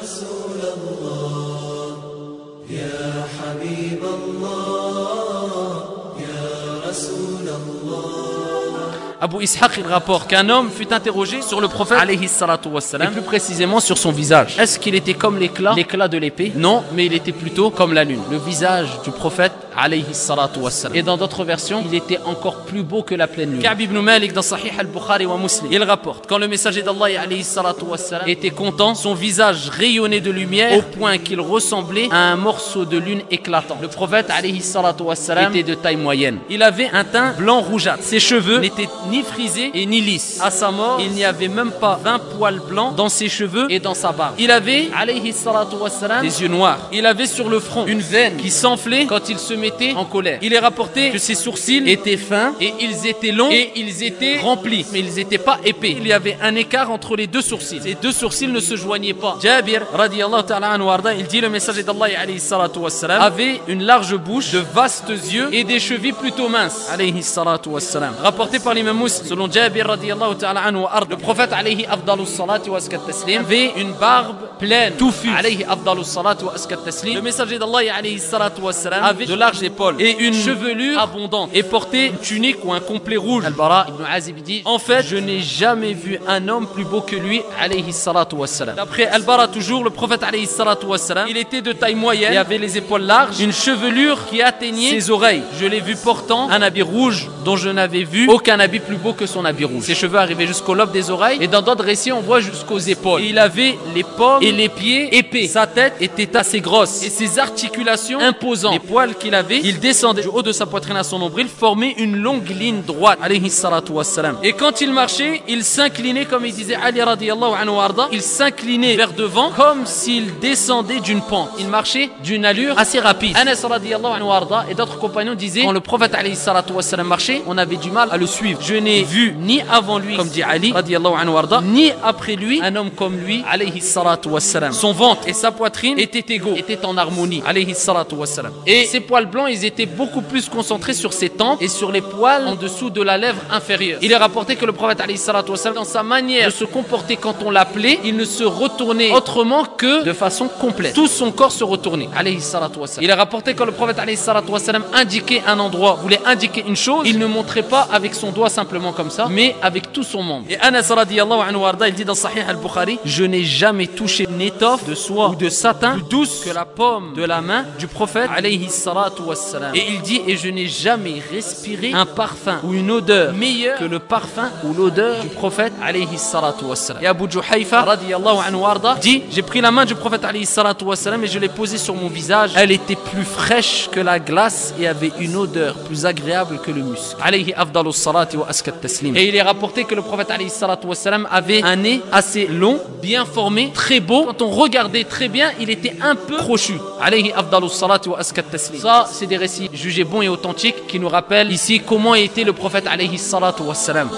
رسول الله يا حبيب الله يا رسول الله. Abu Ishaq il rapporte qu'un homme fut interrogé sur le prophète alayhi salatu wassalam, et plus précisément sur son visage. Est-ce qu'il était comme l'éclat de l'épée? Non, mais il était plutôt comme la lune. Le visage du prophète alayhi salatu wassalam. Et dans d'autres versions, il était encore plus beau que la pleine lune. Ka'b ibn Malik dans Sahih al-Bukhari wa Muslim, il rapporte quand le messager d'Allah alayhi salatu wassalam était content, son visage rayonnait de lumière au point qu'il ressemblait à un morceau de lune éclatant. Le prophète alayhi salatu wassalam était de taille moyenne. Il avait un teint blanc rougeâtre. Ses cheveux n'étaient ni frisés et ni lisses. À sa mort, il n'y avait même pas 20 poils blancs dans ses cheveux et dans sa barbe. Il avait alayhi salatu wassalam des yeux noirs. Il avait sur le front une veine qui s'enflait quand il se mettait en colère. Il est rapporté que ses sourcils étaient fins et ils étaient longs et ils étaient remplis, mais ils n'étaient pas épais. Il y avait un écart entre les deux sourcils. Ces deux sourcils ne se joignaient pas. Jabir radiyallahu ta'ala anhu warda, il dit le messager d'Allah alayhi salatu wassalam avait une large bouche, de vastes yeux et des chevilles plutôt minces alayhi salatu wassalam. Rapporté par l'imam Muslim, selon Jabir radiyallahu ta'ala anhu warda, le prophète alayhi afdalus salati wa askat taslim avait une barbe pleine, touffue alayhi afdalus salati wa askat taslim. Le messager d'Allah alayhi salatu wassalam avait de larges épaules et une chevelure abondante et portait une tunique ou un complet rouge. Al-Bara ibn Azib dit en fait je n'ai jamais vu un homme plus beau que lui alayhi salatu wassalam. D'après Al-Bara toujours, le prophète alayhi salatu wassalam, il était de taille moyenne et avait les épaules larges, une chevelure qui atteignait ses oreilles. Je l'ai vu portant un habit rouge dont je n'avais vu aucun habit plus beau que son habit rouge. Ses cheveux arrivaient jusqu'au lobe des oreilles et dans d'autres récits on voit jusqu'aux épaules. Et il avait les pommes et les pieds épais. Sa tête était assez grosse et ses articulations imposantes. Les poils qu'il avait, il descendait du haut de sa poitrine à son nombril, formait une longue ligne droite alayhi salatu wassalam. Et quand il marchait, il s'inclinait comme il disait Ali radiyallahu anhu warda, il s'inclinait vers devant comme s'il descendait d'une pente. Il marchait d'une allure assez rapide. Anas radiyallahu anhu warda et d'autres compagnons disaient quand le prophète alayhi salatu wassalam marchait, on avait du mal à le suivre. Je n'ai vu ni avant lui, comme dit Ali radiyallahu anhu warda, ni après lui un homme comme lui alayhi salatu wassalam. Son ventre et sa poitrine étaient égaux, étaient en harmonie alayhi salatu wassalam. Et ses poils blancs, ils étaient beaucoup plus concentrés sur ses tempes et sur les poils en dessous de la lèvre inférieure. Il est rapporté que le prophète alayhi salatu wassalam, dans sa manière de se comporter quand on l'appelait, il ne se retournait autrement que de façon complète. Tout son corps se retournait alayhi salatu wassalam. Il est rapporté que le prophète alayhi salatu wassalam indiquait un endroit, voulait indiquer une chose, il ne montrait pas avec son doigt simplement comme ça, mais avec tout son membre. Et Anas radiyallahu anhu warda, il dit dans Sahih al-Bukhari, je n'ai jamais touché une étoffe de soie ou de satin plus douce que la paume de la main du prophète alayhi salatu wassalam. Et il dit, et je n'ai jamais respiré un parfum ou une odeur meilleure que le parfum ou l'odeur du prophète alayhi salatu wassalam. Et Abu Juhayfa radiyallahu anhu warda dit, j'ai pris la main du prophète alayhi salatu wassalam et je l'ai posée sur mon visage. Elle était plus fraîche que la glace et avait une odeur plus agréable que le musc. Alayhi afdalus salati wa askat taslim. Et il est rapporté que le prophète alayhi salatu wassalam avait un nez assez long, bien formé, très beau. Quand on regardait très bien, il était un peu crochu. Alayhi afdalus salati wa askat taslim. Ça, c'est des récits jugés bons et authentiques qui nous rappellent ici comment était le prophète alayhi salatu wassalam.